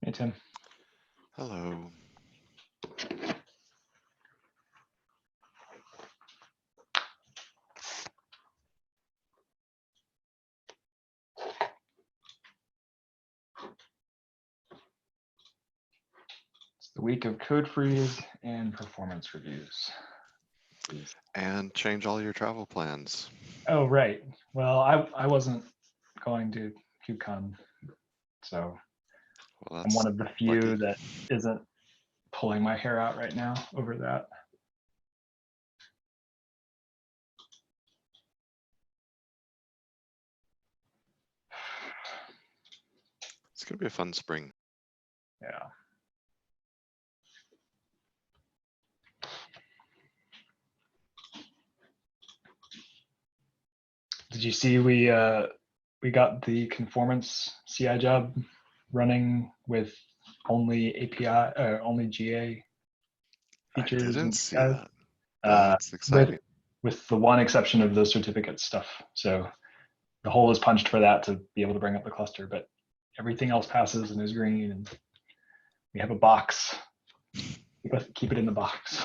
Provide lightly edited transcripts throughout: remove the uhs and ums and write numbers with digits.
Hey, Tim. Hello. It's the week of code freeze and performance reviews. And change all your travel plans. Oh, right. Well, I wasn't going to KubeCon, so Well, I'm that's one of the few lucky. that isn't pulling my hair out right now over that. It's going to be a fun spring. Yeah. Did you see we got the conformance CI job running with only API or only GA I features didn't and see APIs? that. Uh, That's exciting. with the one exception of those certificate stuff. So the hole is punched for that to be able to bring up the cluster, but everything else passes and is green, and we have a box. Keep it in the box.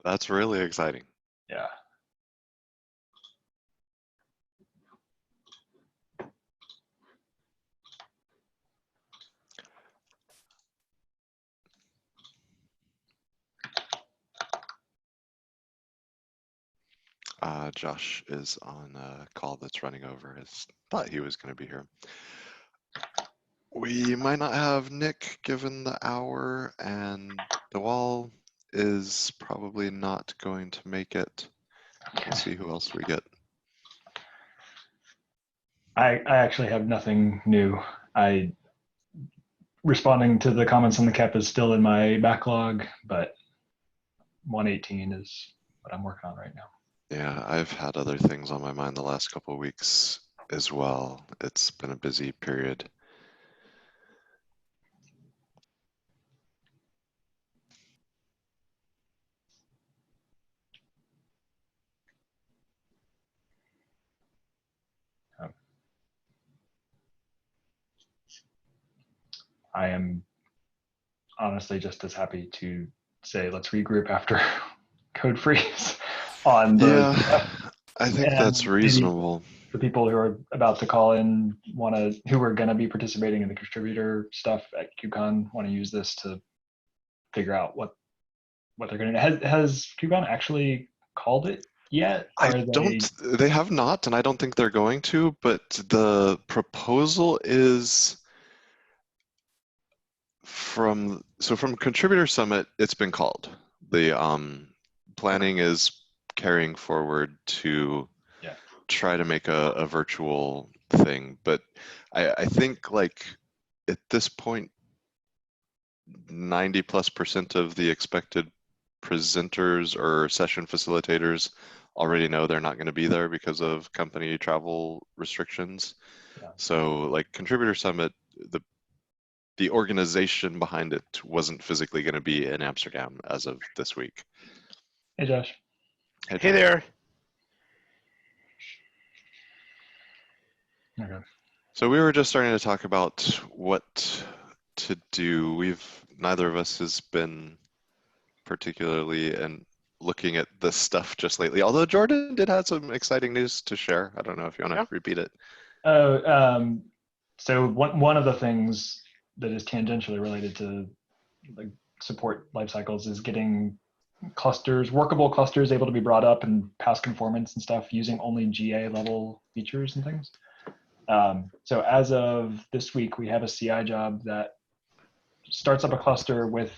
That's really exciting. Yeah. Josh is on a call that's running over. I thought he was going to be here. We might not have Nick given the hour, and the wall is probably not going to make it. We'll see who else we get. I actually have nothing new. I responding to the comments on the cap is still in my backlog, but 118 is what I'm working on right now. Yeah, I've had other things on my mind the last couple of weeks as well. It's been a busy period. I am honestly just as happy to say let's regroup after code freeze on the Yeah, I think that's and maybe reasonable. the people who are about to call in who are going to be participating in the contributor stuff at KubeCon want to use this to figure out what they're going to. Has KubeCon actually called it yet? Or are They have not, and I don't think they're going to, but the proposal is from Contributor Summit, it's been called. The planning is carrying forward to try to make a virtual thing, but I think like at this point 90+% of the expected presenters or session facilitators already know they're not going to be there because of company travel restrictions. Yeah. So like Contributor Summit, the organization behind it wasn't physically going to be in Amsterdam as of this week. Hey, Josh. Hey there. Okay. So we were just starting to talk about what to do. Neither of us has been particularly and looking at this stuff just lately. Although Jordan did have some exciting news to share. I don't know if you want to repeat it. So one of the things that is tangentially related to like support life cycles is getting workable clusters able to be brought up and pass conformance and stuff using only GA level features and things. So as of this week, we have a CI job that starts up a cluster with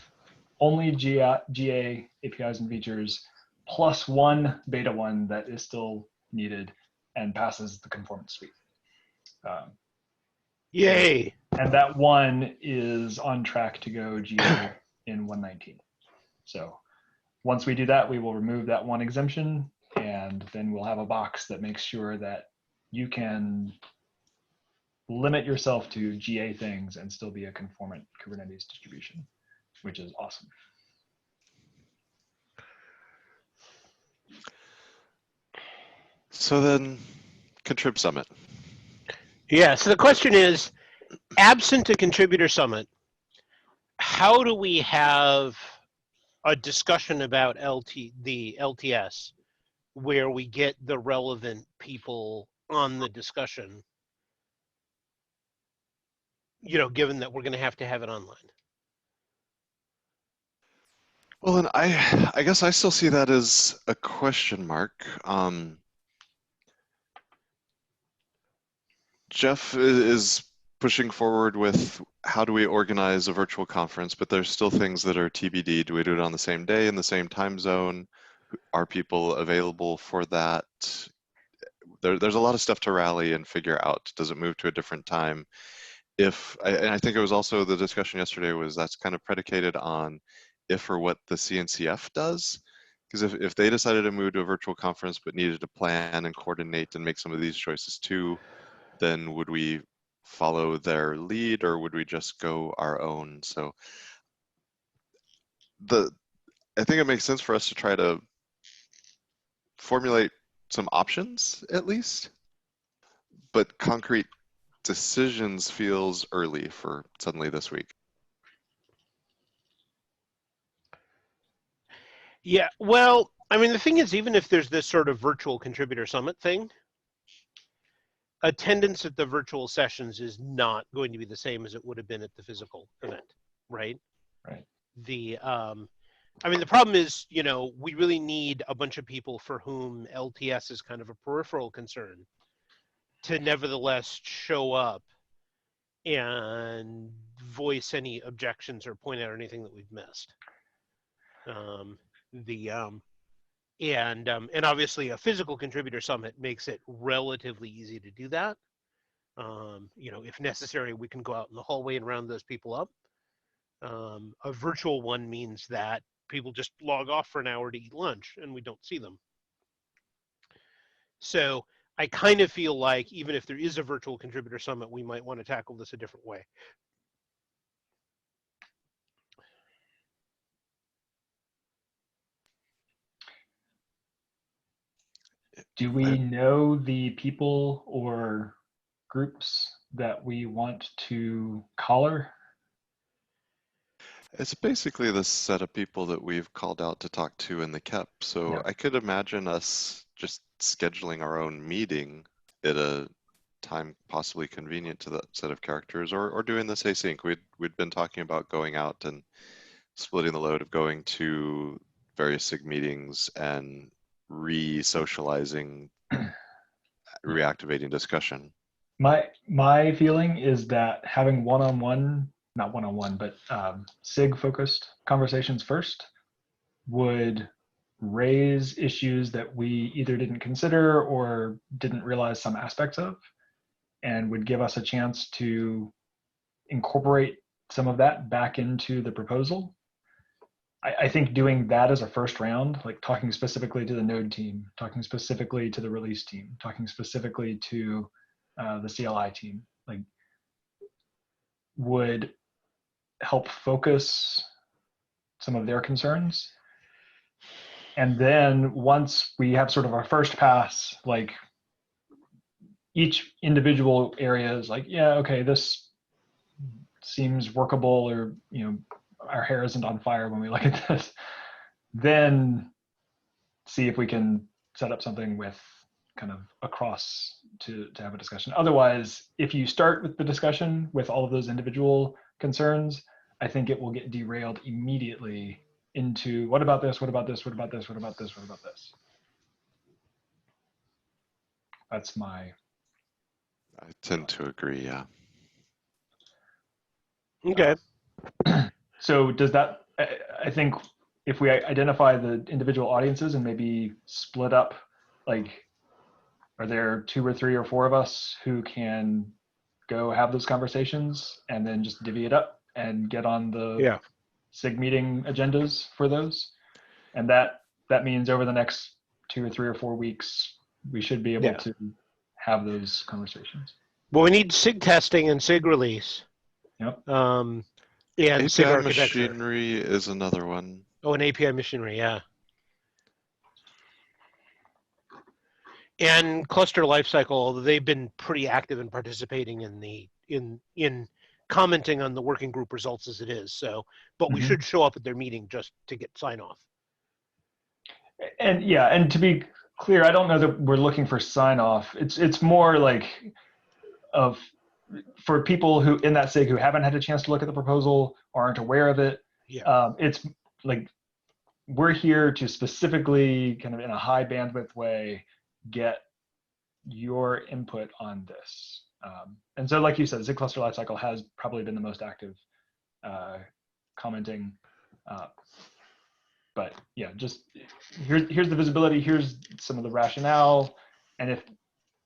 only GA APIs and features plus one beta one that is still needed and passes the conformance suite. Yay! And that one is on track to go GA in 119. So once we do that, we will remove that one exemption, and then we'll have a box that makes sure that you can limit yourself to GA things and still be a conformant Kubernetes distribution, which is awesome. So then, Contrib Summit. Yeah, so the question is, absent a contributor summit, how do we have a discussion about the LTS where we get the relevant people on the discussion, given that we're going to have it online? Well, and I guess I still see that as a question mark. Jeff is pushing forward with how do we organize a virtual conference, but there's still things that are TBD. Do we do it on the same day in the same time zone? Are people available for that? There's a lot of stuff to rally and figure out. Does it move to a different time? And I think it was also the discussion yesterday was that's kind of predicated on if or what the CNCF does. Because if they decided to move to a virtual conference but needed to plan and coordinate and make some of these choices too, then would we follow their lead or would we just go our own? So I think it makes sense for us to try to formulate some options at least, but concrete decisions feels early for suddenly this week. Yeah, well, I mean, the thing is, even if there's this sort of virtual contributor summit thing, attendance at the virtual sessions is not going to be the same as it would have been at the physical event, right? Right. I mean, the problem is, we really need a bunch of people for whom LTS is kind of a peripheral concern to nevertheless show up and voice any objections or point out anything that we've missed. And obviously a physical contributor summit makes it relatively easy to do that. If necessary, we can go out in the hallway and round those people up. A virtual one means that people just log off for an hour to eat lunch and we don't see them. So I kind of feel like even if there is a virtual contributor summit, we might want to tackle this a different way. Do we know the people or groups that we want to collar? It's basically the set of people that we've called out to talk to in the KEP. So Yeah. I could imagine us just scheduling our own meeting at a time possibly convenient to that set of characters, or doing this async. We'd been talking about going out and splitting the load of going to various SIG meetings and re-socializing, reactivating discussion. My feeling is that having not one-on-one, but SIG-focused conversations first would raise issues that we either didn't consider or didn't realize some aspects of, and would give us a chance to incorporate some of that back into the proposal. I think doing that as a first round, like talking specifically to the node team, talking specifically to the release team, talking specifically to the CLI team, like, would help focus some of their concerns. And then once we have sort of our first pass, like each individual area is like, yeah, okay, this seems workable, or our hair isn't on fire when we look at this, then see if we can set up something with kind of across to have a discussion. Otherwise, if you start with the discussion with all of those individual concerns, I think it will get derailed immediately into what about this, what about this, what about this, what about this, what about this. That's my... I tend to agree, yeah. Okay. So does that, I think if we identify the individual audiences and maybe split up, like, are there 2 or 3 or 4 of us who can go have those conversations and then just divvy it up and get on the SIG meeting agendas for those? And that means over the next 2 or 3 or 4 weeks, we should be able to have those conversations. Well, we need SIG testing and SIG release. Yep. And SIG API architecture. machinery is another one. Oh, and API machinery, yeah. And cluster lifecycle, although they've been pretty active in participating in commenting on the working group results as it is. So, but we should show up at their meeting just to get sign off. And yeah, and to be clear, I don't know that we're looking for sign off. It's more like for people who in that SIG who haven't had a chance to look at the proposal or aren't aware of it. Yeah. It's like we're here to specifically kind of in a high bandwidth way get your input on this. And so like you said, Zig cluster lifecycle has probably been the most active commenting. But yeah, just here's the visibility, here's some of the rationale. And if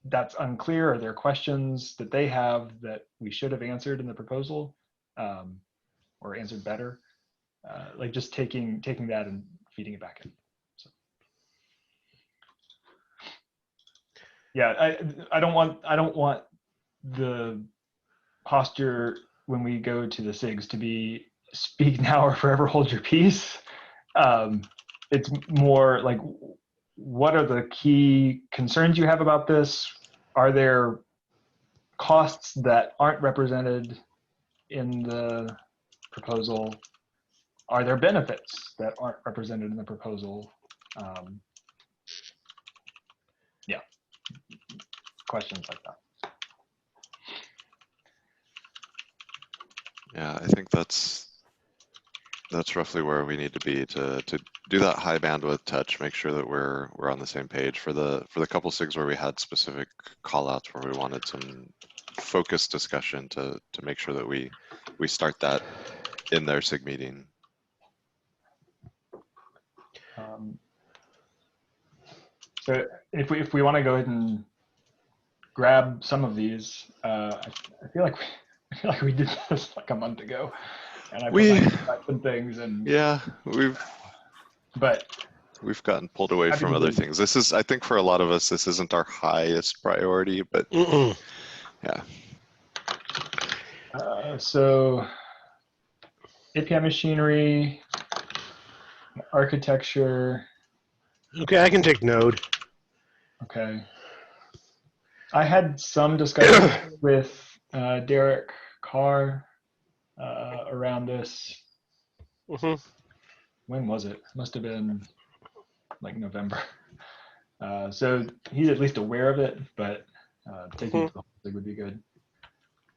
that's unclear, are there questions that they have that we should have answered in the proposal or answered better? Like just taking that and feeding it back in. So. Yeah, I don't want the posture when we go to the SIGs to be speak now or forever hold your peace. It's more like, what are the key concerns you have about this? Are there costs that aren't represented in the proposal? Are there benefits that aren't represented in the proposal? Yeah, questions like that. Yeah, I think that's roughly where we need to be to do that high bandwidth touch, make sure that we're on the same page for the couple SIGs where we had specific call outs where we wanted some focused discussion to make sure that we start that in their SIG meeting. So if we want to go ahead and grab some of these, I feel like we did this like a month ago, and I put some things and yeah, we've gotten pulled away from other things. This is, I think, for a lot of us, this isn't our highest priority, but yeah. So API machinery, architecture. Okay, I can take Node. Okay. I had some discussion with Derek Carr around this. When was it? Must have been like November. So he's at least aware of it, but taking it to the whole thing would be good.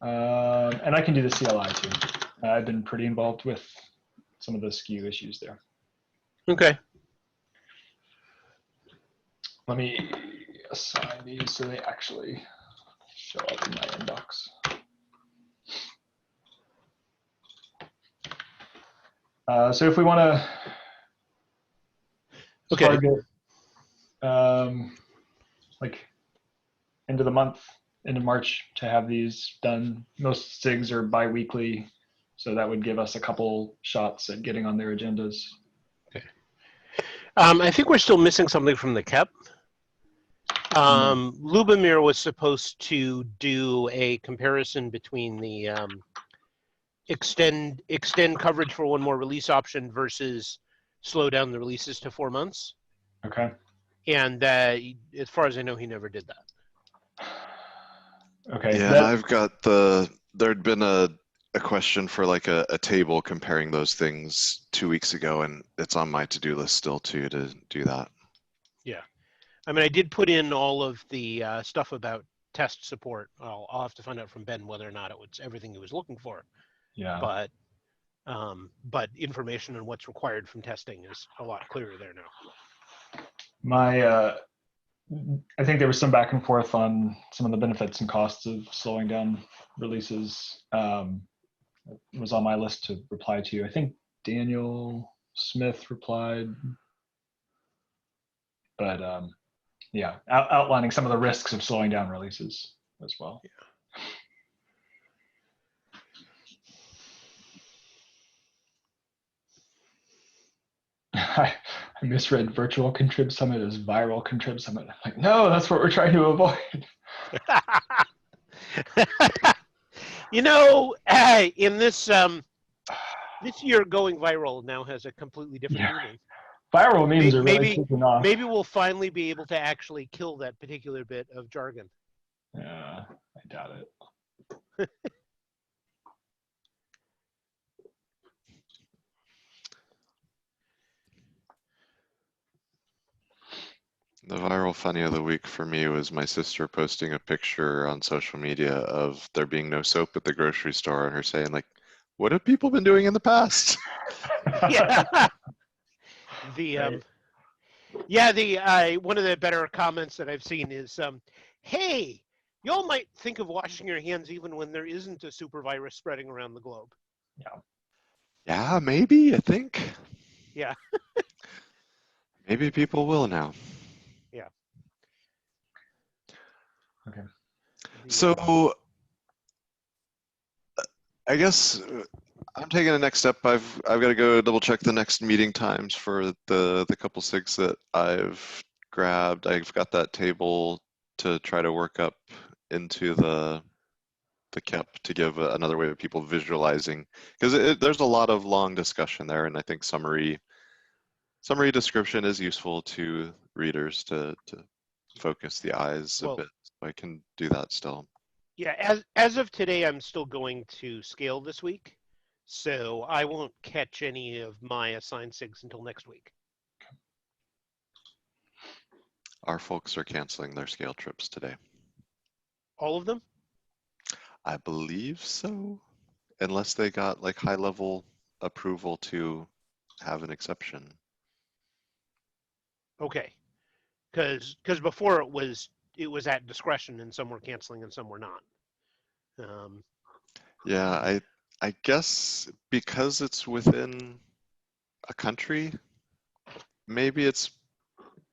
And I can do the CLI too. I've been pretty involved with some of the SKU issues there. Okay. Let me assign these so they actually show up in my inbox. So if we want to target like end of the month, end of March to have these done, most SIGs are bi-weekly, so that would give us a couple shots at getting on their agendas. Okay. I think we're still missing something from the KEP. Lubomir was supposed to do a comparison between the extend coverage for one more release option versus slow down the releases to 4 months. Okay. And as far as I know, he never did that. Okay. Yeah, I've got there'd been a question for like a table comparing those things 2 weeks ago, and it's on my to-do list still too to do that. Yeah. I mean, I did put in all of the stuff about test support. I'll have to find out from Ben whether or not it was everything he was looking for. Yeah. But information on what's required from testing is a lot clearer there now. I think there was some back and forth on some of the benefits and costs of slowing down releases. It was on my list to reply to. I think Daniel Smith replied, but yeah, outlining some of the risks of slowing down releases as well. Yeah. I misread virtual contrib summit as viral contrib summit. I'm like, no, that's what we're trying to avoid. You know, in this this year, going viral now has a completely different meaning. Viral memes are really kicking off. Maybe we'll finally be able to actually kill that particular bit of jargon. Yeah, I doubt it. The viral funny of the week for me was my sister posting a picture on social media of there being no soap at the grocery store and her saying, like, what have people been doing in the past? Yeah. The Right. one of the better comments that I've seen is, hey, y'all might think of washing your hands even when there isn't a super virus spreading around the globe. Yeah. Yeah, maybe, I think. Yeah. Maybe people will now. Yeah. Okay. So I guess I'm taking the next step. I've got to go double check the next meeting times for the couple SIGs that I've grabbed. I've got that table to try to work up into the KEP to give another way of people visualizing, because there's a lot of long discussion there, and I think summary description is useful to readers to focus the eyes a Well, bit. So I can do that still. yeah, as of today, I'm still going to scale this week, so I won't catch any of my assigned SIGs until next week. Our folks are canceling their scale trips today. All of them? I believe so, unless they got like high level approval to have an exception. Okay, because before it was at discretion, and some were canceling and some were not. Yeah, I guess because it's within a country, maybe it's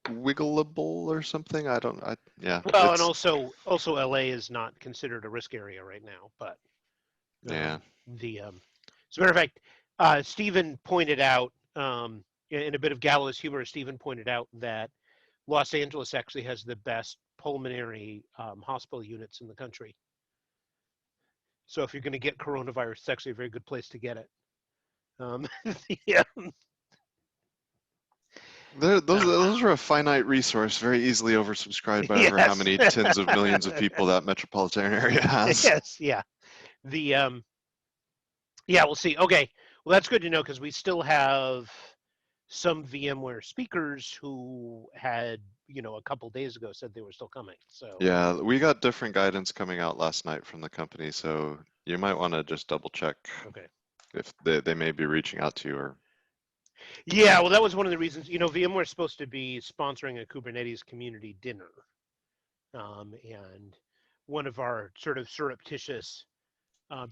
wiggleable or something. Yeah, Well, and also LA is not considered a risk area right now, but yeah. As a matter of fact, Stephen pointed out, in a bit of gallows humor, Stephen pointed out that Los Angeles actually has the best pulmonary hospital units in the country. So if you're going to get coronavirus, it's actually a very good place to get it. Yeah. Those are a finite resource, very easily oversubscribed by over how Yes. many tens of millions of people that metropolitan area has. Yes. Yeah. Yeah, we'll see. Okay. Well, that's good to know because we still have some VMware speakers who had, a couple days ago said they were still coming. So Yeah, we got different guidance coming out last night from the company, so you might want to just double check okay. if they may be reaching out to you or. Yeah, well, that was one of the reasons. VMware is supposed to be sponsoring a Kubernetes community dinner, and one of our sort of surreptitious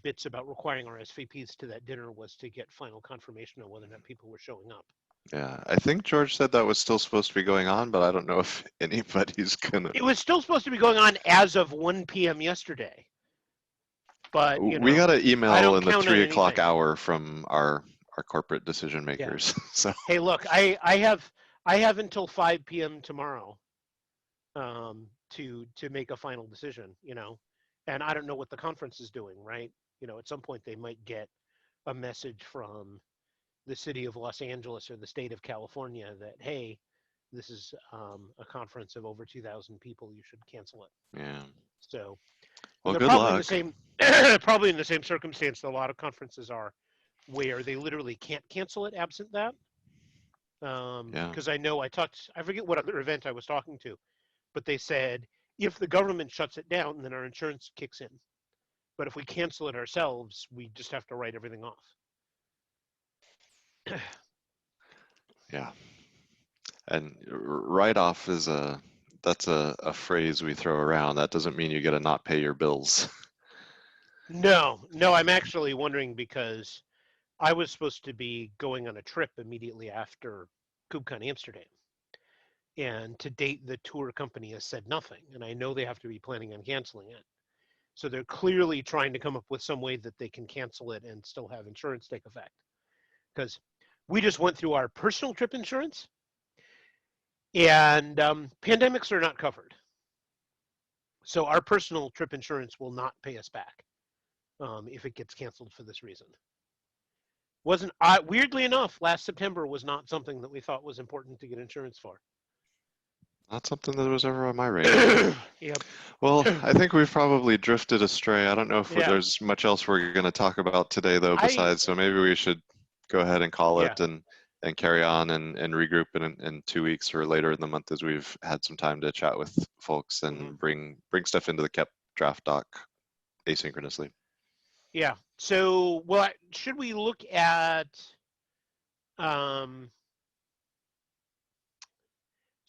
bits about requiring RSVPs to that dinner was to get final confirmation on whether or not people were showing up. Yeah, I think George said that was still supposed to be going on, but I don't know if anybody's gonna. It was still supposed to be going on as of 1 p.m. yesterday, but We got an I email don't in the count on 3 o'clock anything. hour from our corporate decision Yeah. makers. So Hey, look, I have until 5 p.m. tomorrow to make a final decision, and I don't know what the conference is doing, right? At some point they might get a message from the city of Los Angeles or the state of California that, hey, this is a conference of over 2,000 people, you should cancel it. yeah. So Well, they're good probably in luck. the same probably in the same circumstance that a lot of conferences are, where they literally can't cancel it absent that. Yeah. Because I forget what other event I was talking to, but they said if the government shuts it down, then our insurance kicks in. But if we cancel it ourselves, we just have to write everything off. Yeah. And write-off is that's a phrase we throw around. That doesn't mean you get to not pay your bills. No, I'm actually wondering because I was supposed to be going on a trip immediately after KubeCon Amsterdam. And to date, the tour company has said nothing. And I know they have to be planning on canceling it. So they're clearly trying to come up with some way that they can cancel it and still have insurance take effect. Because we just went through our personal trip insurance, and pandemics are not covered. So our personal trip insurance will not pay us back if it gets canceled for this reason. Wasn't weirdly enough, last September was not something that we thought was important to get insurance for. Not something that was ever on my radar. Yep. Well, I think we've probably drifted astray. I don't know if Yeah. there's much else we're going to talk about today, though, besides. So maybe we should go ahead and call it. And and carry on and regroup in 2 weeks or later in the month as we've had some time to chat with folks and bring stuff into the KEP draft doc asynchronously. Yeah. So, well, should we look at, so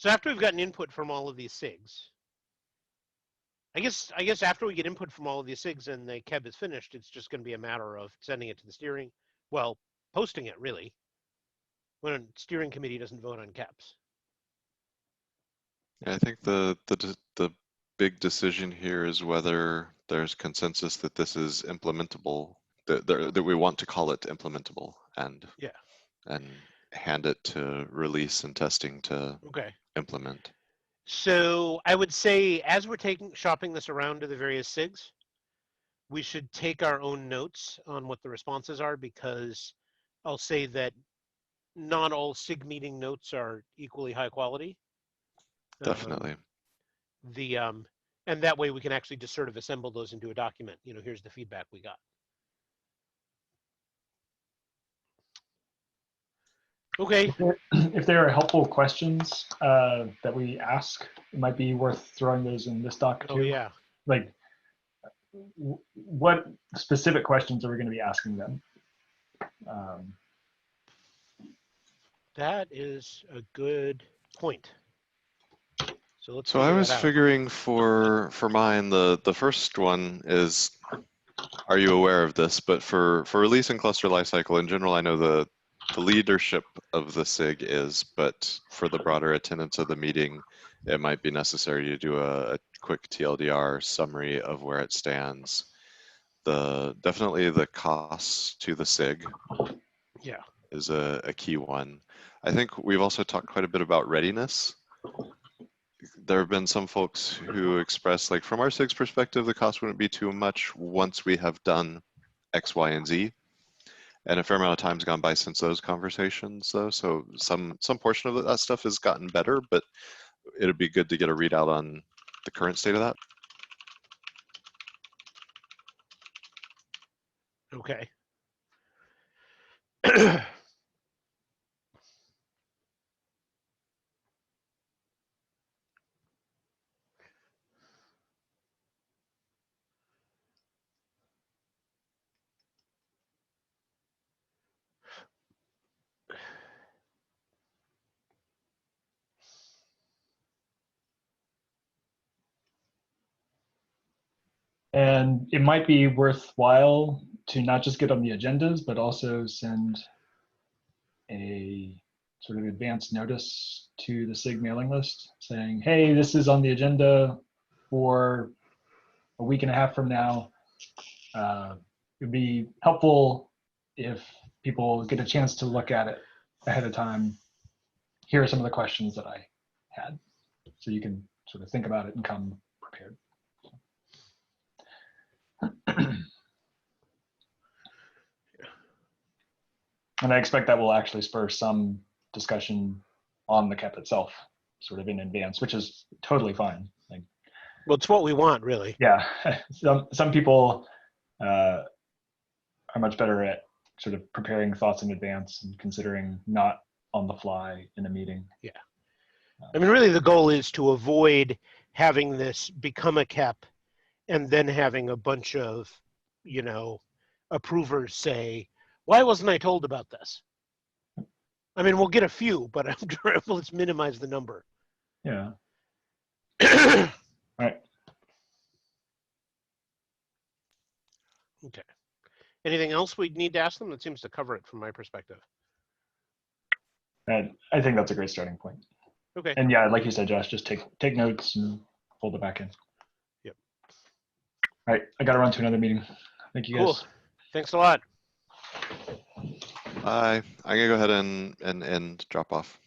after we've gotten input from all of these SIGs, I guess after we get input from all of these SIGs and the KEB is finished, it's just going to be a matter of sending it to the steering, well, posting it really, when a steering committee doesn't vote on KEBs. I think the big decision here is whether there's consensus that this is implementable, that we want to call it implementable, and hand it to release and testing to implement. So I would say, as we're shopping this around to the various SIGs, we should take our own notes on what the responses are, because I'll say that not all SIG meeting notes are equally high quality. Definitely. And that way we can actually just sort of assemble those into a document. You know, here's the feedback we got. Okay. If there are helpful questions that we ask, it might be worth throwing those in this doc too. Oh yeah. Like, what specific questions are we going to be asking them? That is a good point. So I was figuring for mine, the first one is, are you aware of this? But for release and cluster lifecycle in general, I know the leadership of the SIG is, but for the broader attendance of the meeting, it might be necessary to do a quick TLDR summary of where it stands. Definitely the costs to the SIG is a key one. I think we've also talked quite a bit about readiness. There have been some folks who express, like, from our SIG's perspective, the cost wouldn't be too much once we have done X, Y, and Z. And a fair amount of time's gone by since those conversations, though. So some portion of that stuff has gotten better, but it'd be good to get a readout on the current state of that. Okay. And it might be worthwhile to not just get on the agendas, but also send a sort of advance notice to the SIG mailing list saying, hey, this is on the agenda for a week and a half from now. It'd be helpful if people get a chance to look at it ahead of time. Here are some of the questions that I had, so you can sort of think about it and come prepared. And I expect that will actually spur some discussion on the KEP itself, sort of in advance, which is totally fine. Like, well, it's what we want, really. Yeah, some people are much better at sort of preparing thoughts in advance and considering not on the fly in a meeting. Yeah. I mean, really the goal is to avoid having this become a KEP and then having a bunch of, you know, approvers say, why wasn't I told about this? I mean, we'll get a few, but let's minimize the number. Yeah. All right. Okay. Anything else we need to ask them? That seems to cover it from my perspective. And I think that's a great starting point. Okay. And yeah, like you said, Josh, just take notes and fold it back in. Yep. All right, I got to run to another meeting. Thank you guys. Cool. Thanks a lot. Bye. I'm gonna go ahead and drop off.